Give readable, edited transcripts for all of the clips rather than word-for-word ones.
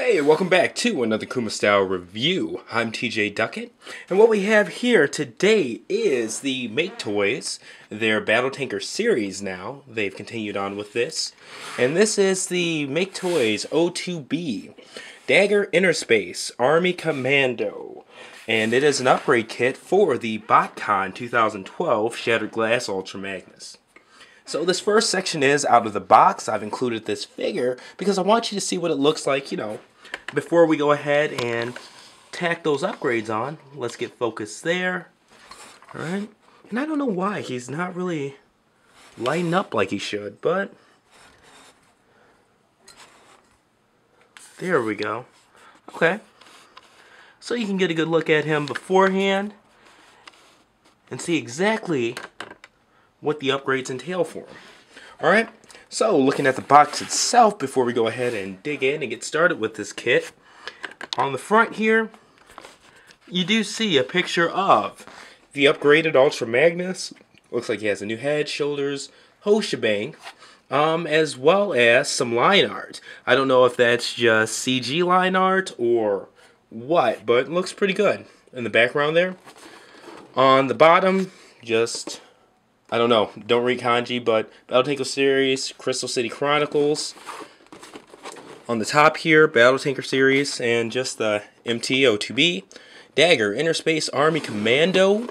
Hey, welcome back to another Kuma Style review. I'm TJ Duckett, and what we have here today is the MakeToys, their Battle Tanker series now. They've continued on with this. And this is the MakeToys MT02B, Dagger Insterspace Army Commando. And it is an upgrade kit for the Botcon 2012 Shattered Glass Ultra Magnus. So this first section is out of the box. I've included this figure because I want you to see what it looks like, before we go ahead and tack those upgrades on. Let's get focused there. Alright. And I don't know why he's not really lighting up like he should, but there we go. Okay. So you can get a good look at him beforehand and see exactly what the upgrades entail for him. Alright, so looking at the box itself before we go ahead and dig in and get started with this kit. On the front here, you do see a picture of the upgraded Ultra Magnus. Looks like he has a new head, shoulders, whole shebang, as well as some line art. I don't know if that's just CG line art or what, but it looks pretty good in the background there. On the bottom, just I don't know, don't read kanji, but Battle Tanker series, Crystal City Chronicles. On the top here, Battle Tanker series, and just the MT02B, Dagger, Insterspace Army Commando.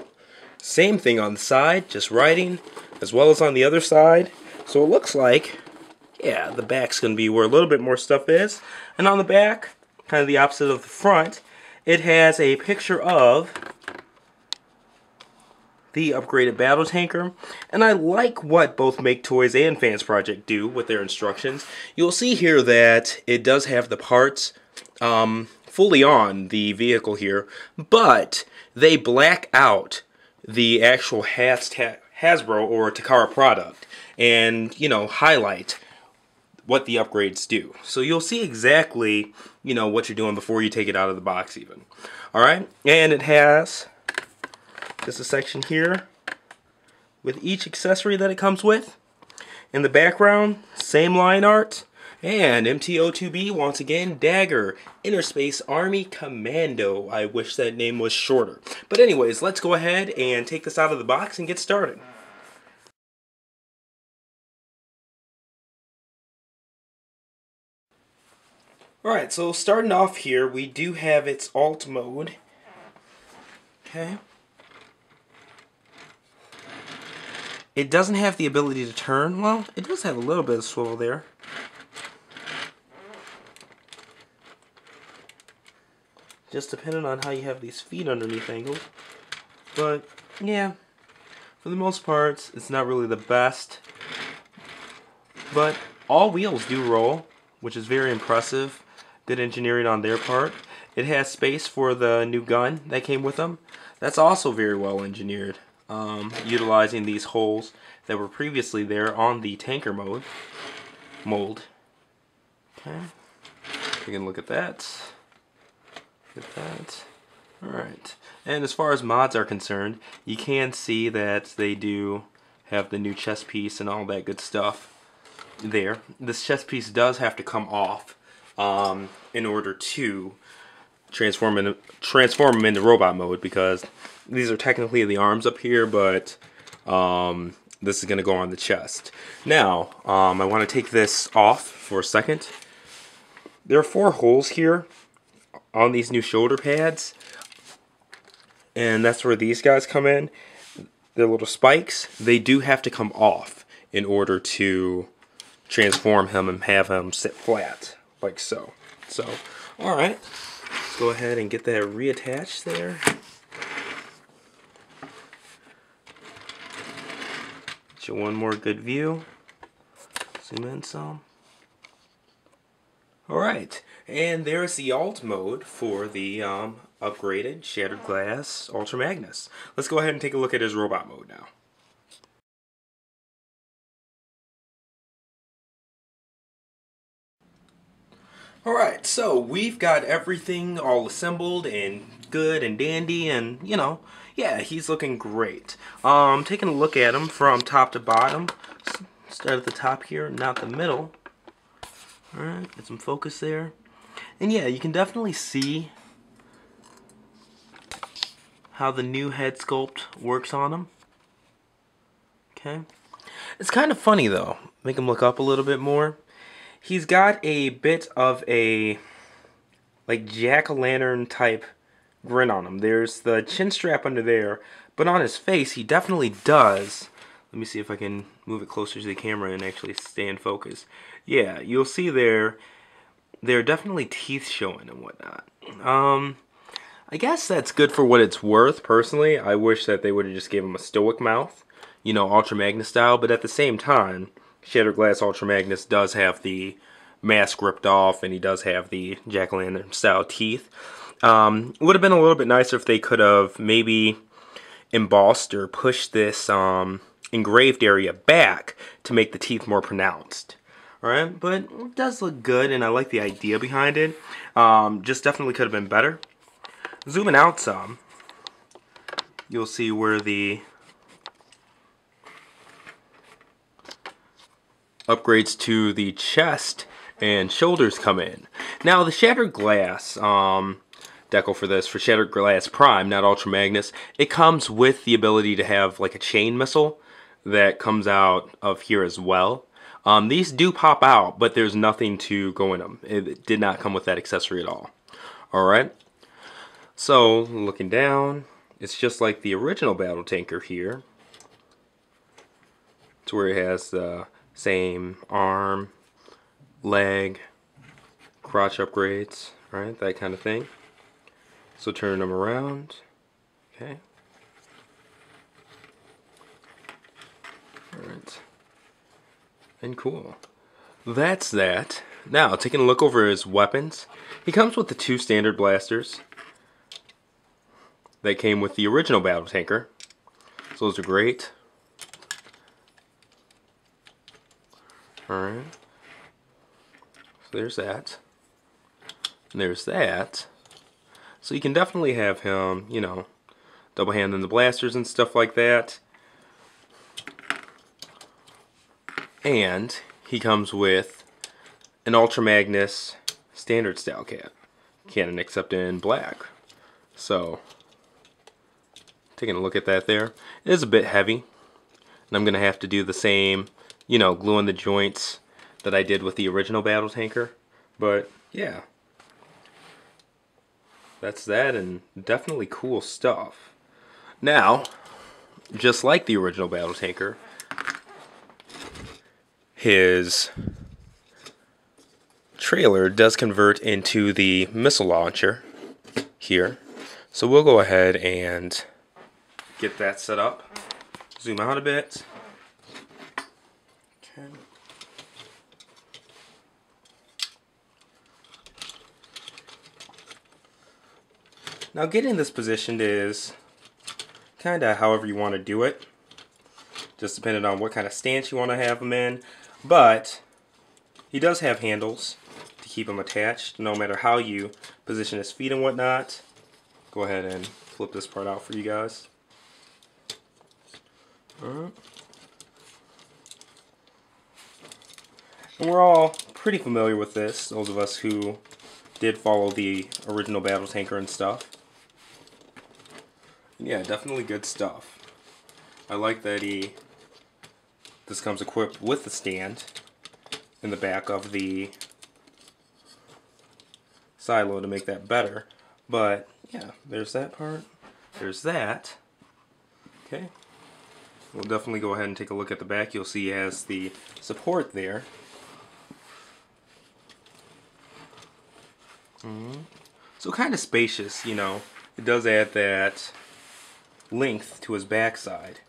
Same thing on the side, just writing, as well as on the other side. So it looks like, yeah, the back's going to be where a little bit more stuff is. And on the back, kind of the opposite of the front, it has a picture of the upgraded Battle Tanker, and I like what both MakeToys and Fans Project do with their instructions. You'll see here that it does have the parts fully on the vehicle here, but they black out the actual Hasbro or Takara product and, highlight what the upgrades do. So you'll see exactly, what you're doing before you take it out of the box even. Alright, and it has just a section here with each accessory that it comes with. In the background, same line art. And MT02B, once again, Dagger, Insterspace Army Commando. I wish that name was shorter. But anyways, let's go ahead and take this out of the box and get started. Alright, so starting off here, we do have its alt mode. Okay. It doesn't have the ability to turn. Well, it does have a little bit of swivel there. Just depending on how you have these feet underneath angled. But, yeah, for the most part, it's not really the best. But all wheels do roll, which is very impressive. Good engineering on their part. It has space for the new gun that came with them. That's also very well engineered. Utilizing these holes that were previously there on the tanker mold. Okay, we can look at that. Look at that. Alright, and as far as mods are concerned, you can see that they do have the new chest piece and all that good stuff there. This chest piece does have to come off in order to transform them into robot mode, because these are technically the arms up here, but this is going to go on the chest. Now, I want to take this off for a second. There are 4 holes here on these new shoulder pads, and that's where these guys come in. They're little spikes. They do have to come off in order to transform him and have him sit flat, like so. So, alright. Let's go ahead and get that reattached there. Get you one more good view. Zoom in some. Alright, and there's the alt mode for the upgraded Shattered Glass Ultra Magnus. Let's go ahead and take a look at his robot mode now. Alright, so we've got everything all assembled and good and dandy, and yeah, he's looking great. Taking a look at him from top to bottom. Start at the top here, not the middle. Alright, get some focus there. And yeah, you can definitely see how the new head sculpt works on him. Okay. It's kind of funny though. Make him look up a little bit more. He's got a bit of a like jack-o'-lantern type grin on him. There's the chin strap under there, but on his face he definitely does. Let me see if I can move it closer to the camera and actually stay in focus. Yeah, you'll see there are definitely teeth showing and whatnot. I guess that's good for what it's worth. Personally, I wish that they would have just gave him a stoic mouth, you know, Ultra Magnus style, but at the same time, Shattered Glass Ultra Magnus does have the mask ripped off, and he does have the jack-o'-lantern style teeth. It would have been a little bit nicer if they could have maybe embossed or pushed this engraved area back to make the teeth more pronounced. Alright, but it does look good, and I like the idea behind it. Just definitely could have been better. Zooming out some, you'll see where the upgrades to the chest and shoulders come in. Now the Shattered Glass decal for this, for Shattered Glass Prime, not Ultra Magnus, it comes with the ability to have like a chain missile that comes out of here as well. These do pop out, but there's nothing to go in them. It did not come with that accessory at all. Alright, so looking down, it's just like the original battle tanker here. It's where it has the same arm, leg, crotch upgrades, right? That kind of thing. So turn them around, okay. Alright. And cool. That's that. Now, taking a look over his weapons, he comes with the 2 standard blasters that came with the original battle tanker. So those are great. Alright. So there's that. And there's that. So you can definitely have him, you know, double handing the blasters and stuff like that. And he comes with an Ultra Magnus standard style cannon, except in black. So, taking a look at that there, it is a bit heavy. And I'm going to have to do the same, you know, glue in the joints that I did with the original battle tanker. But, yeah. That's that, and definitely cool stuff. Now, just like the original battle tanker, his trailer does convert into the missile launcher here. So we'll go ahead and get that set up. Zoom out a bit. Okay. Now getting this positioned is kind of however you want to do it. Just depending on what kind of stance you want to have him in. But he does have handles to keep him attached no matter how you position his feet and whatnot. Go ahead and flip this part out for you guys. Alright. And we're all pretty familiar with this, those of us who did follow the original battle tanker and stuff. Yeah, definitely good stuff. I like that this comes equipped with the stand in the back of the silo to make that better. But yeah, there's that part. There's that. Okay. We'll definitely go ahead and take a look at the back. You'll see he has the support there. So kind of spacious, you know. It does add that length to his backside.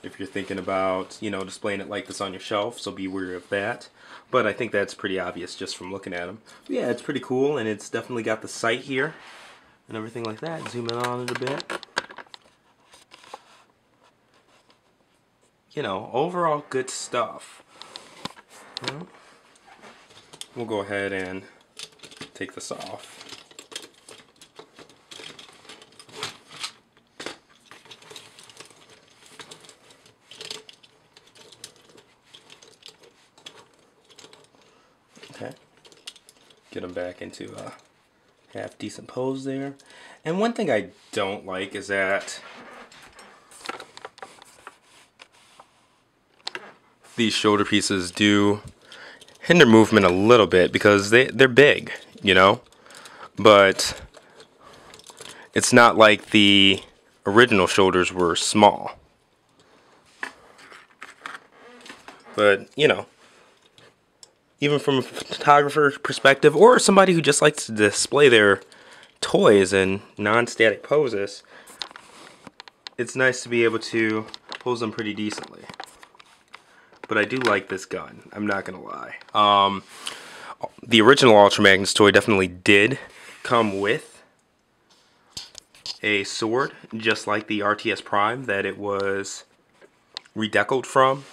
If you're thinking about, you know, displaying it like this on your shelf, so be wary of that. But I think that's pretty obvious just from looking at him. But yeah, it's pretty cool, and it's definitely got the sight here and everything like that. Zoom in on it a bit. You know, overall good stuff. We'll go ahead and take this off. Okay. Get him back into a half decent pose there. And one thing I don't like is that these shoulder pieces do hinder movement a little bit because they're big, you know? But it's not like the original shoulders were small. But, you know, even from a photographer's perspective, or somebody who just likes to display their toys in non-static poses, it's nice to be able to pose them pretty decently. But I do like this gun, I'm not gonna lie. The original Ultra Magnus toy definitely did come with a sword, just like the RTS Prime that it was redeckled from.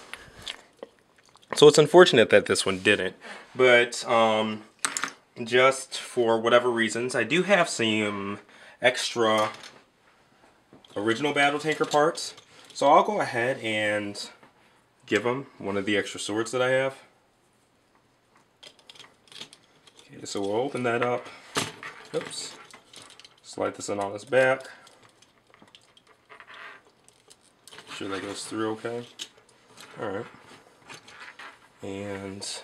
So it's unfortunate that this one didn't, but just for whatever reasons, I do have some extra original Battle Tanker parts, so I'll go ahead and give him one of the extra swords that I have. Okay, so we'll open that up. Oops. Slide this in on his back. Make sure that goes through okay. Alright. And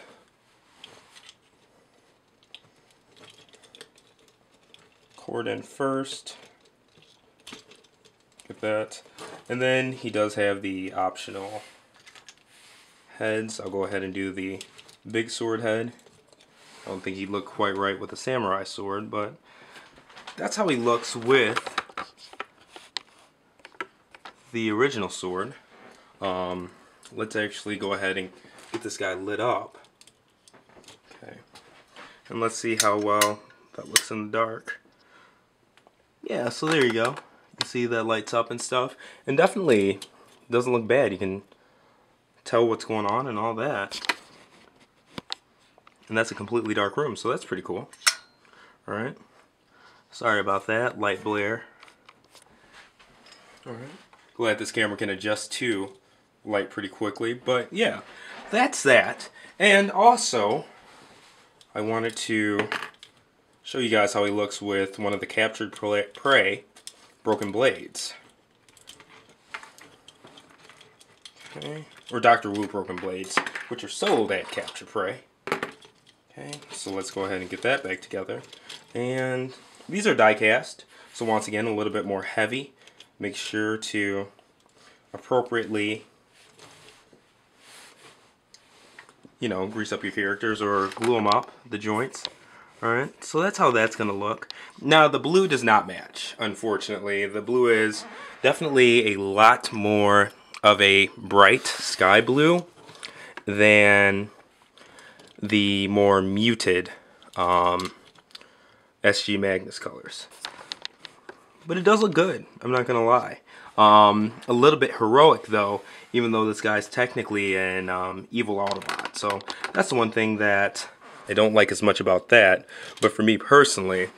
cord in first. Get that. And then he does have the optional heads. I'll go ahead and do the big sword head. I don't think he'd look quite right with a samurai sword, but that's how he looks with the original sword. Let's actually go ahead and get this guy lit up. Okay. And let's see how well that looks in the dark. Yeah, so there you go. You see that lights up and stuff. And definitely doesn't look bad. You can tell what's going on and all that. And that's a completely dark room, so that's pretty cool. Alright. Sorry about that, light blare. Alright. Glad this camera can adjust to light pretty quickly, but yeah, that's that. And also, I wanted to show you guys how he looks with one of the captured prey broken blades. Okay. Or Dr. Wu broken blades, which are sold at Capture Prey. Okay, so let's go ahead and get that back together. And these are die cast, so once again a little bit more heavy. Make sure to appropriately, you know, grease up your characters or glue them up, the joints. Alright, so that's how that's going to look. Now the blue does not match, unfortunately. The blue is definitely a lot more of a bright sky blue than the more muted SG Magnus colors. But it does look good, I'm not gonna lie. A little bit heroic though, even though this guy's technically an evil Autobot. So that's the one thing that I don't like as much about that. But for me personally,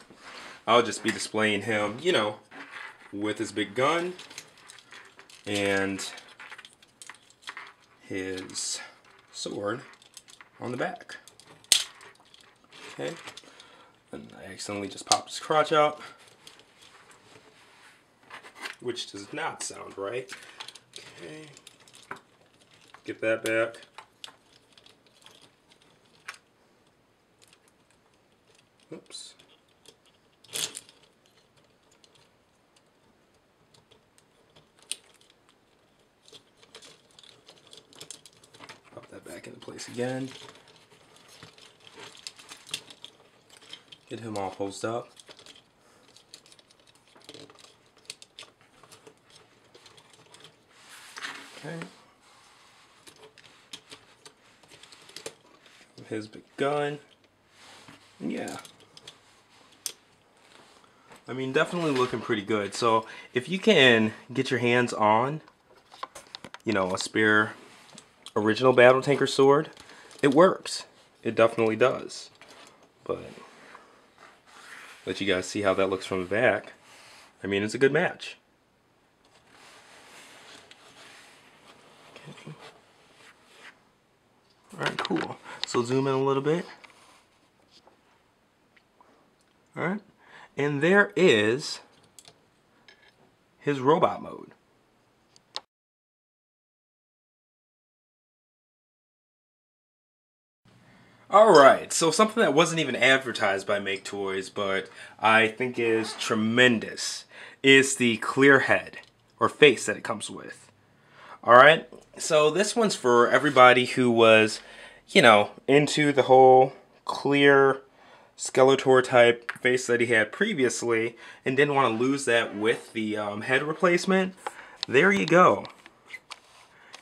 I'll just be displaying him, you know, with his big gun and his sword on the back. Okay, and I accidentally just popped his crotch out, which does not sound right. Okay, get that back. Oops. Pop that back into place again. Get him all posed up. Okay. His big gun. Yeah. I mean, definitely looking pretty good. So if you can get your hands on, you know, a spare original Battle Tanker sword, it works. It definitely does. But let you guys see how that looks from the back. I mean, it's a good match. Okay. Alright, cool. So zoom in a little bit. Alright, and there is his robot mode. Alright, so something that wasn't even advertised by MakeToys, but I think is tremendous, is the clear head, or face that it comes with. Alright, so this one's for everybody who was, you know, into the whole clear Skeletor type face that he had previously, and didn't want to lose that with the head replacement. There you go.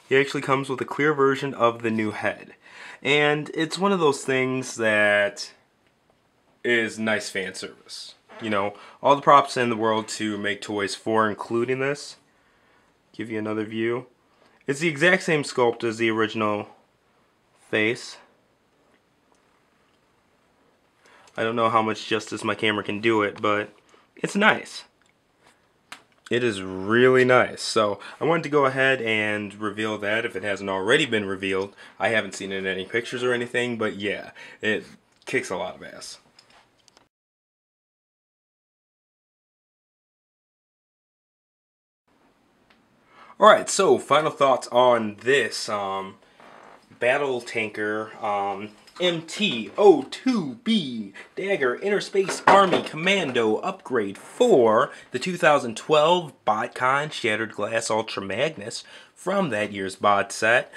He actually comes with a clear version of the new head. And it's one of those things that is nice fan service. You know, all the props in the world to MakeToys for including this. Give you another view. It's the exact same sculpt as the original face. I don't know how much justice my camera can do it, but it's nice. It is really nice. So I wanted to go ahead and reveal that if it hasn't already been revealed. I haven't seen it in any pictures or anything, but yeah, it kicks a lot of ass. Alright, so final thoughts on this battle tanker MT02B Dagger Insterspace Army Commando upgrade for the 2012 Botcon Shattered Glass Ultra Magnus from that year's box set.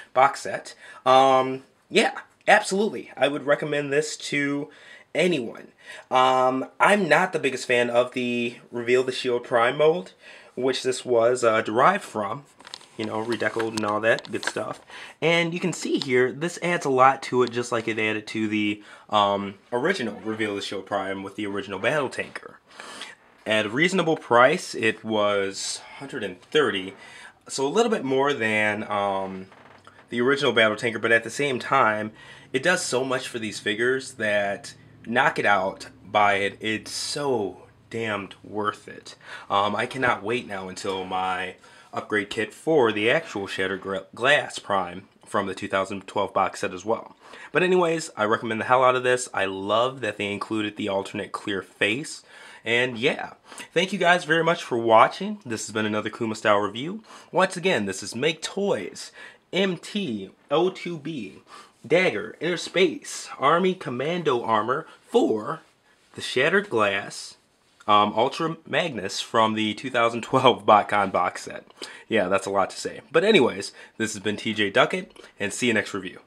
Yeah, absolutely. I would recommend this to anyone. I'm not the biggest fan of the Reveal the Shield Prime mold, which this was derived from. You know, redeckled and all that good stuff. And you can see here, this adds a lot to it, just like it added to the original Reveal the Shield Prime with the original Battle Tanker. At a reasonable price, it was $130, so a little bit more than the original Battle Tanker, but at the same time, it does so much for these figures that knock it out, buy it. It's so damned worth it. I cannot wait now until my upgrade kit for the actual Shattered Glass Prime from the 2012 box set as well. But anyways, I recommend the hell out of this. I love that they included the alternate clear face. And yeah, thank you guys very much for watching. This has been another Kuma Style review. Once again, this is MakeToys MT02B Dagger Insterspace Army Commando armor for the Shattered Glass Ultra Magnus from the 2012 Botcon box set. Yeah, that's a lot to say. But anyways, this has been TJ Duckett, and see you next review.